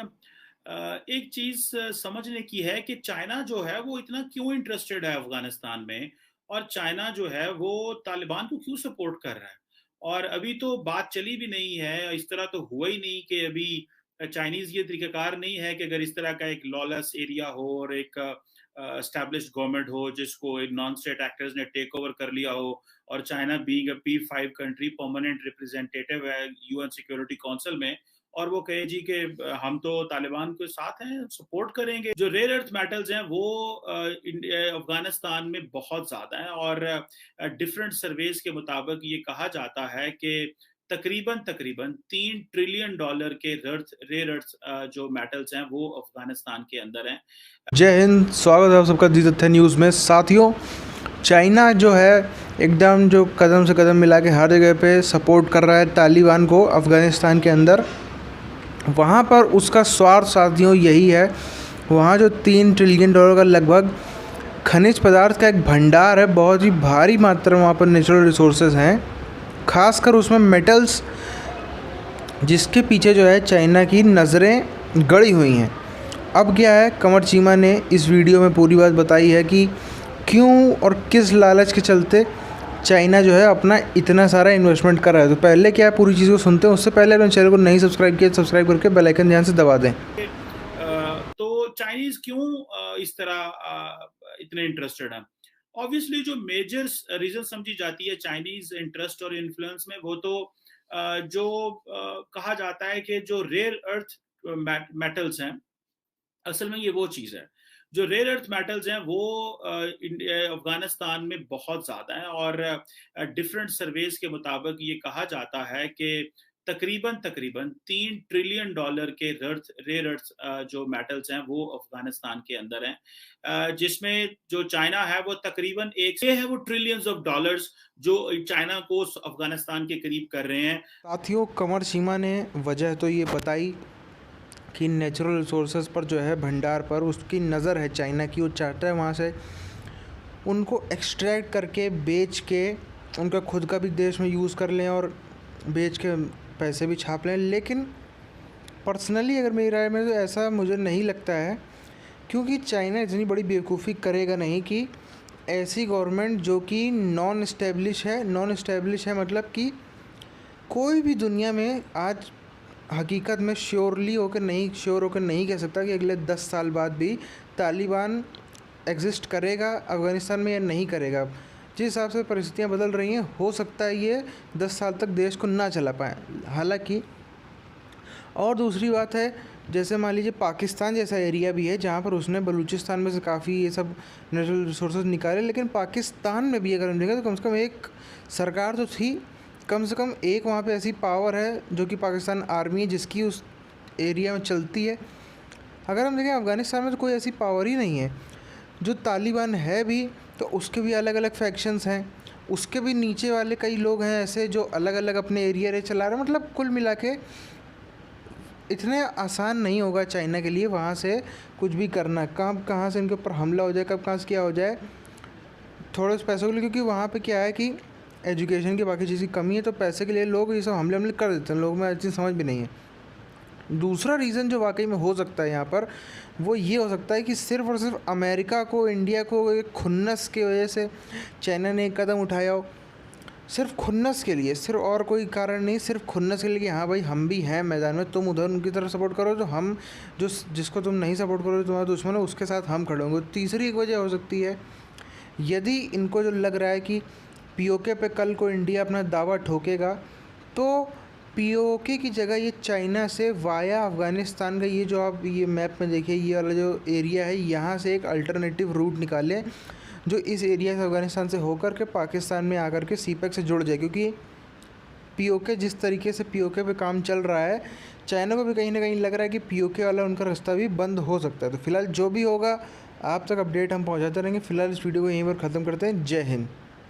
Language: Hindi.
एक चीज़ समझने की है कि चाइना जो है वो इतना क्यों इंटरेस्टेड है अफ़गानिस्तान में और चाइना जो है वो तालिबान को क्यों सपोर्ट कर रहा है। और अभी तो बात चली भी नहीं है, इस तरह तो हुआ ही नहीं कि अभी चाइनीज़ ये तरीक़ाकार नहीं है कि अगर इस तरह का एक लॉलेस एरिया हो और एक एस्टैब्लिश्ड गवर्नमेंट हो जिसको एक नॉन स्टेट एक्टर्स ने टेक ओवर कर लिया हो और China being a P5 country permanent representative है यूएन सिक्योरिटी काउंसिल में और वो कहे जी कि हम तो तालिबान के साथ हैं, सपोर्ट करेंगे। जो रेयर अर्थ मेटल्स हैं वो अफगानिस्तान में बहुत ज़्यादा हैं और डिफरेंट सर्वेज के मुताबिक ये कहा जाता है कि तकरीबन 3 ट्रिलियन डॉलर के रेयर अर्थ जो मेटल्स हैं वो अफगानिस्तान के अंदर हैं। जय हिंद, स्वागत है आप सबका दी तथ्य न्यूज़ में। साथियों, चाइना जो है एकदम जो कदम से कदम मिला के हर जगह पे सपोर्ट कर रहा है तालिबान को अफ़गानिस्तान के अंदर। वहाँ पर उसका स्वार्थ साथियों यही है, वहाँ जो 3 ट्रिलियन डॉलर का लगभग खनिज पदार्थ का एक भंडार है, बहुत ही भारी मात्रा में वहाँ पर नेचुरल रिसोर्सेज हैं, खासकर उसमें मेटल्स, जिसके पीछे जो है चाइना की नज़रें गड़ी हुई हैं। अब क्या है, कमर चीमा ने इस वीडियो में पूरी बात बताई है कि क्यों और किस लालच के चलते चाइना जो है अपना इतना सारा इन्वेस्टमेंट कर रहा है। तो पहले क्या है, पूरी चीज़ को सुनते हैं। उससे पहले अपने चैनल को नहीं सब्सक्राइब किया, सब्सक्राइब करके बेल आइकन ध्यान से दबा दें। तो चाइनीज़ क्यों इस तरह इतने इंटरेस्टेड हैं? ऑब्वियसली जो मेजर रीज़न समझी जाती है चाइनीज़ इंटरेस्ट और इन्फ्लुएंस में, वो तो जो कहा जाता है कि जो रेयर अर्थ मेटल्स हैं, असल में ये वो चीज़ है। जो रेयर अर्थ मेटल्स हैं वो अफ़गानिस्तान में बहुत ज़्यादा हैं और डिफरेंट सर्वेज के मुताबिक ये कहा जाता है कि तकरीबन 3 ट्रिलियन डॉलर के रेयर अर्थ जो मेटल्स हैं वो अफ़गानिस्तान के अंदर हैं। जिसमें जो चाइना है वो तकरीबन एक ये है वो ट्रिलियंस ऑफ डॉलर्स जो चाइना को अफ़गानिस्तान के करीब कर रहे हैं। साथियों, कमर चीमा ने वजह तो ये बताई कि नेचुरल रिसोर्सेज पर जो है भंडार पर उसकी नज़र है चाइना की। वो चाहता है वहाँ से उनको एक्सट्रैक्ट करके बेच के उनका खुद का भी देश में यूज़ कर लें और बेच के पैसे भी छाप लें। लेकिन पर्सनली अगर मेरी राय में तो ऐसा मुझे नहीं लगता है, क्योंकि चाइना इतनी बड़ी बेवकूफ़ी करेगा नहीं कि ऐसी गवर्नमेंट जो कि नॉन इस्टेब्लिश है मतलब कि कोई भी दुनिया में आज हकीकत में श्योर होकर नहीं कह सकता कि अगले 10 साल बाद भी तालिबान एग्जिस्ट करेगा अफ़गानिस्तान में या नहीं करेगा। जिस हिसाब से परिस्थितियाँ बदल रही हैं, हो सकता है ये 10 साल तक देश को ना चला पाए। हालांकि और दूसरी बात है, जैसे मान लीजिए पाकिस्तान जैसा एरिया भी है जहाँ पर उसने बलूचिस्तान में से काफ़ी ये सब नेचुरल रिसोर्सेज निकाले, लेकिन पाकिस्तान में भी अगर हम देखें तो कम से कम एक सरकार तो थी, कम से कम एक वहाँ पे ऐसी पावर है जो कि पाकिस्तान आर्मी है जिसकी उस एरिया में चलती है। अगर हम देखें अफ़गानिस्तान में तो कोई ऐसी पावर ही नहीं है। जो तालिबान है भी तो उसके भी अलग अलग फैक्शंस हैं, उसके भी नीचे वाले कई लोग हैं ऐसे जो अलग अलग अपने एरिया चला रहे हैं। मतलब कुल मिला के इतने आसान नहीं होगा चाइना के लिए वहाँ से कुछ भी करना। कब कहाँ से इनके ऊपर हमला हो जाए, कब कहाँ से क्या हो जाए, थोड़े से पैसों के लिए। क्योंकि वहाँ पे क्या है कि एजुकेशन की बाकी चीज़ की कमी है, तो पैसे के लिए लोग ये सब हमले कर देते हैं। लोगों में अच्छी समझ भी नहीं है। दूसरा रीज़न जो वाकई में हो सकता है यहाँ पर, वो ये हो सकता है कि सिर्फ़ और सिर्फ अमेरिका को, इंडिया को एक खुन्नस की वजह से चाइना ने एक कदम उठाया हो। सिर्फ खुन्नस के लिए, सिर्फ और कोई कारण नहीं, सिर्फ खुन्नस के लिए कि हाँ भाई हम भी हैं मैदान में, तुम उधर उनकी तरफ सपोर्ट करो, तो हम जिसको तुम नहीं सपोर्ट करो तुम्हारा दुश्मन है उसके साथ हम खड़े होंगे। तीसरी एक वजह हो सकती है, यदि इनको जो लग रहा है कि पीओके पे कल को इंडिया अपना दावा ठोकेगा, तो पीओके की जगह ये चाइना से वाया अफ़गानिस्तान का ये जो आप ये मैप में देखिए, ये वाला जो एरिया है, यहाँ से एक अल्टरनेटिव रूट निकालें जो इस एरिया से अफ़गानिस्तान से होकर के पाकिस्तान में आकर के सीपेक से जुड़ जाए। क्योंकि पीओके जिस तरीके से पीओके पे काम चल रहा है, चाइना को भी कहीं ना कहीं लग रहा है कि पीओके वाला उनका रास्ता भी बंद हो सकता है। तो फिलहाल जो भी होगा आप तक अपडेट हम पहुंचाते रहेंगे। फिलहाल इस वीडियो को यहीं पर ख़त्म करते हैं। जय हिंद।